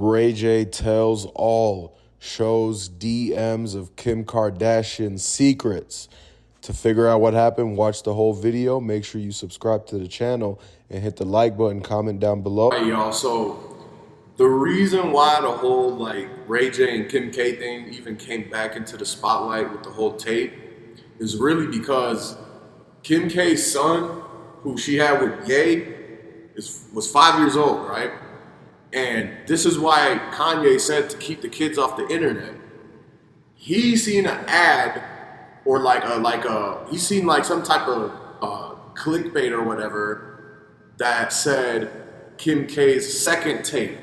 Ray J tells all, shows DMs of Kim Kardashian's secrets. To figure out what happened, watch the whole video. Make sure you subscribe to the channel and hit the like button, comment down below. Hey y'all, so the reason why the whole Ray J and Kim K thing even came back into the spotlight with the whole tape is really because Kim K's son, who she had with Ye, was 5 years old, right? And this is why Kanye said to keep the kids off the internet. He seen an ad or he seen some type of clickbait or whatever that said Kim K's second tape.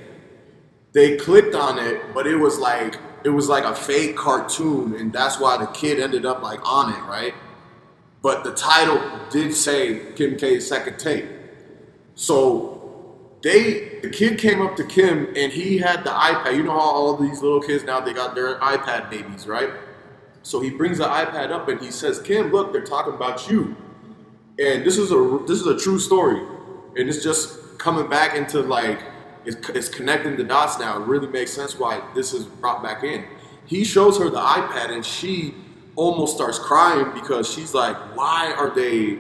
They clicked on it, but it was like a fake cartoon, and that's why the kid ended up on it, right? But the title did say Kim K's second tape. So the kid came up to Kim and he had the iPad. You know how all these little kids now, they got their iPad babies, right? So he brings the iPad up and he says, "Kim, look, they're talking about you." And this is a true story. And it's just coming back into it's connecting the dots now. It really makes sense why this is brought back in. He shows her the iPad and she almost starts crying because she's like, why are they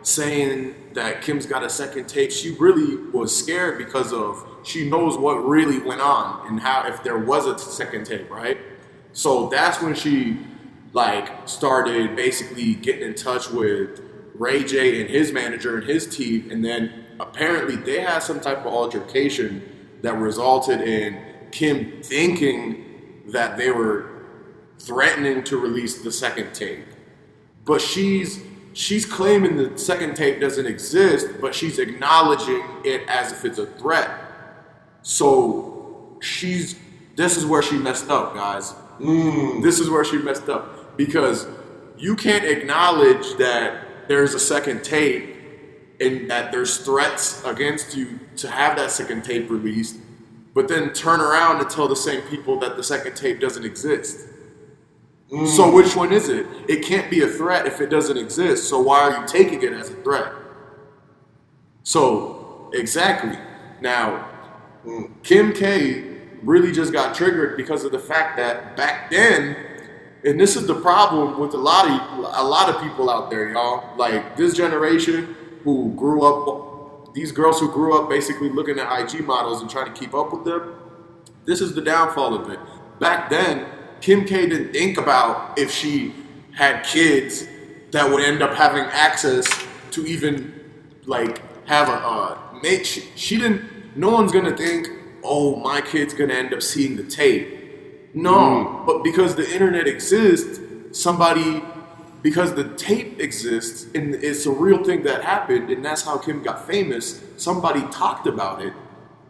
saying that Kim's got a second tape? She really was scared because she knows what really went on and how, if there was a second tape, right? So that's when she started basically getting in touch with Ray J and his manager and his team, and then apparently they had some type of altercation that resulted in Kim thinking that they were threatening to release the second tape. But she's claiming the second tape doesn't exist, but she's acknowledging it as if it's a threat. So this is where she messed up, guys. This is where she messed up, because you can't acknowledge that there's a second tape and that there's threats against you to have that second tape released, but then turn around and tell the same people that the second tape doesn't exist. So which one is it? It can't be a threat if it doesn't exist, so why are you taking it as a threat? So, exactly. Now, Kim K really just got triggered because of the fact that back then, and this is the problem with a lot of people out there, y'all, this generation who grew up, these girls who grew up basically looking at IG models and trying to keep up with them, this is the downfall of it. Back then, Kim K didn't think about if she had kids that would end up having access to even have a mate. She didn't. No one's gonna think, oh, my kid's gonna end up seeing the tape. No, but because the internet exists, because the tape exists and it's a real thing that happened, and that's how Kim got famous. Somebody talked about it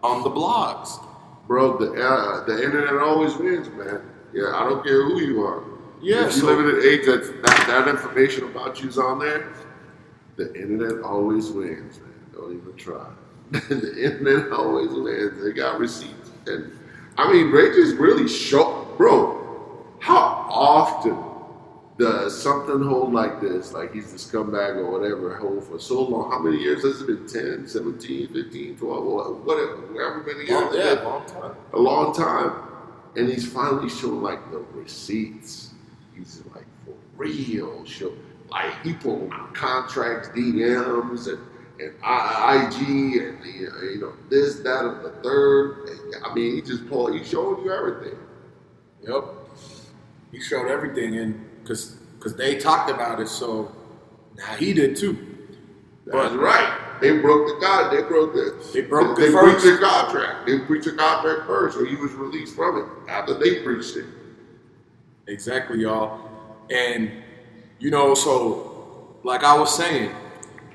on the blogs. Bro, the internet always wins, man. Yeah, I don't care who you are. Yeah, if you live in an age that information about you's on there, the internet always wins, man. Don't even try. The internet always wins. They got receipts. And I mean, Ray just really bro, how often does something hold like this, like he's the scumbag or whatever, hold for so long? How many years has it been? 10, 17, 15, 12, whatever, however many years? Yeah, a long time. A long time. And he's finally shown the receipts. He's for real. He pulled out contracts, DMs, and IG, and this, that, and the third. I mean, he showed you everything. Yep. He showed everything, and because they talked about it, so now he did too. That's right. They broke the God. They broke the. They broke They it breached first. the contract. They breached the contract first, so he was released from it after they breached it. Exactly, y'all. And so like I was saying,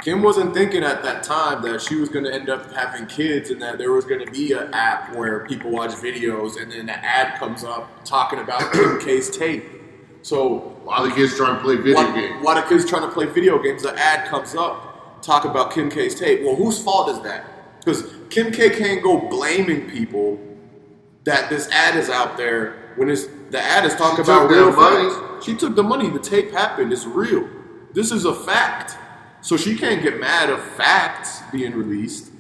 Kim wasn't thinking at that time that she was going to end up having kids and that there was going to be an app where people watch videos and then the ad comes up talking about Kim K's tape. So while the kids trying to play video games. While the kids trying to play video games, the ad comes up talk about Kim K's tape. Well, whose fault is that? Because Kim K can't go blaming people that this ad is out there when the ad is talking about real money. She took the money. The tape happened. It's real. This is a fact. So she can't get mad of facts being released.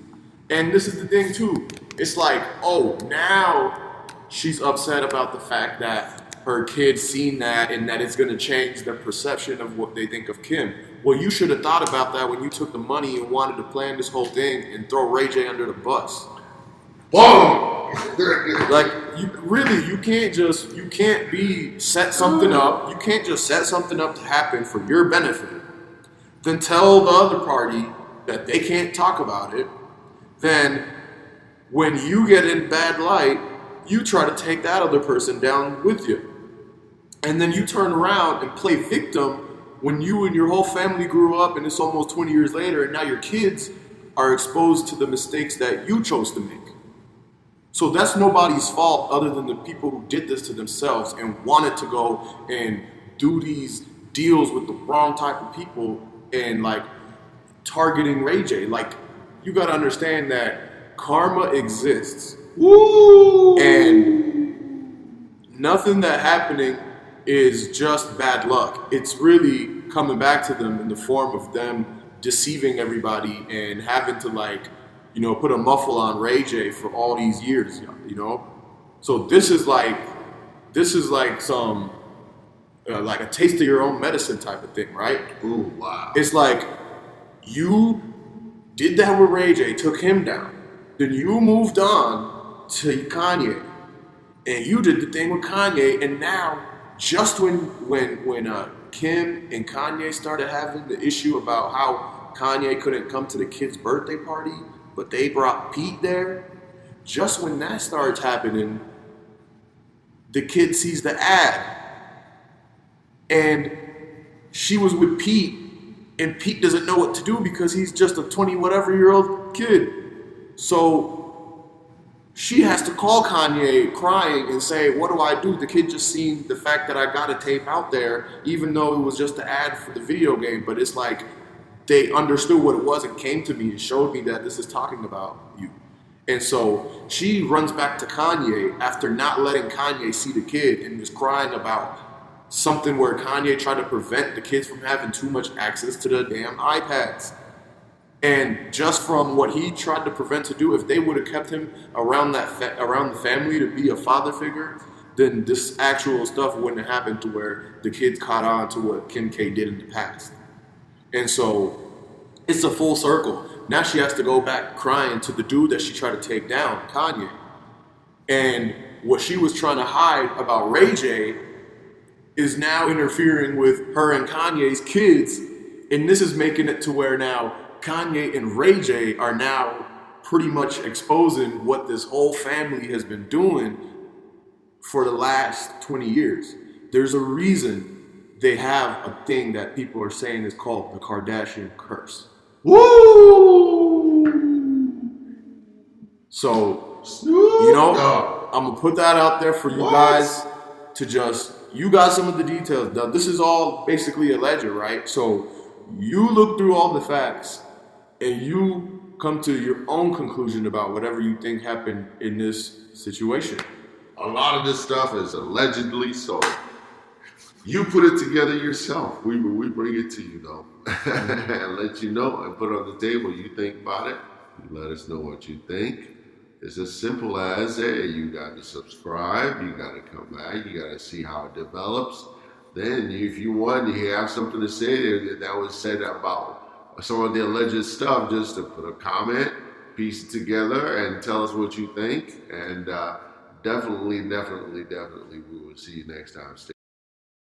And this is the thing too. It's like, oh, now she's upset about the fact that her kid seen that and that it's going to change their perception of what they think of Kim. Well, you should have thought about that when you took the money and wanted to plan this whole thing and throw Ray J under the bus. Boom! Like, you can't set something up. You can't just set something up to happen for your benefit. Then tell the other party that they can't talk about it. Then when you get in bad light, you try to take that other person down with you. And then you turn around and play victim when you and your whole family grew up and it's almost 20 years later and now your kids are exposed to the mistakes that you chose to make. So that's nobody's fault other than the people who did this to themselves and wanted to go and do these deals with the wrong type of people and like targeting Ray J. Like, you gotta understand that karma exists. Woo! And nothing that happening is just bad luck. It's really coming back to them in the form of them deceiving everybody and having to put a muffle on Ray J for all these years, So this is like some like a taste of your own medicine type of thing, right? Ooh, wow. It's like you did that with Ray J, took him down. Then you moved on to Kanye, and you did the thing with Kanye, and now just when Kim and Kanye started having the issue about how Kanye couldn't come to the kid's birthday party, but they brought Pete there, just when that starts happening, the kid sees the ad. And she was with Pete, and Pete doesn't know what to do because he's just a 20-whatever-year-old kid. So she has to call Kanye crying and say, what do I do? The kid just seen the fact that I got a tape out there, even though it was just an ad for the video game. But it's like they understood what it was and came to me and showed me that this is talking about you. And so she runs back to Kanye after not letting Kanye see the kid and is crying about something where Kanye tried to prevent the kids from having too much access to the damn iPads. And just from what he tried to prevent to do, if they would have kept him around around the family to be a father figure, then this actual stuff wouldn't have happened to where the kids caught on to what Kim K did in the past. And so it's a full circle. Now she has to go back crying to the dude that she tried to take down, Kanye. And what she was trying to hide about Ray J is now interfering with her and Kanye's kids. And this is making it to where now Kanye and Ray J are now pretty much exposing what this whole family has been doing for the last 20 years. There's a reason they have a thing that people are saying is called the Kardashian curse. Woo! So, Snoop I'm going to put that out there for you guys to you got some of the details. Now, this is all basically alleged, right? So, you look through all the facts and you come to your own conclusion about whatever you think happened in this situation. A lot of this stuff is allegedly, so you put it together yourself. We bring it to you, though, and let you know and put it on the table. You think about it. You let us know what you think. It's as simple as, hey, you got to subscribe. You got to come back. You got to see how it develops. Then, if you want, you have something to say that was said about some of the alleged stuff, just to put a comment, piece it together, and tell us what you think. And definitely, we will see you next time.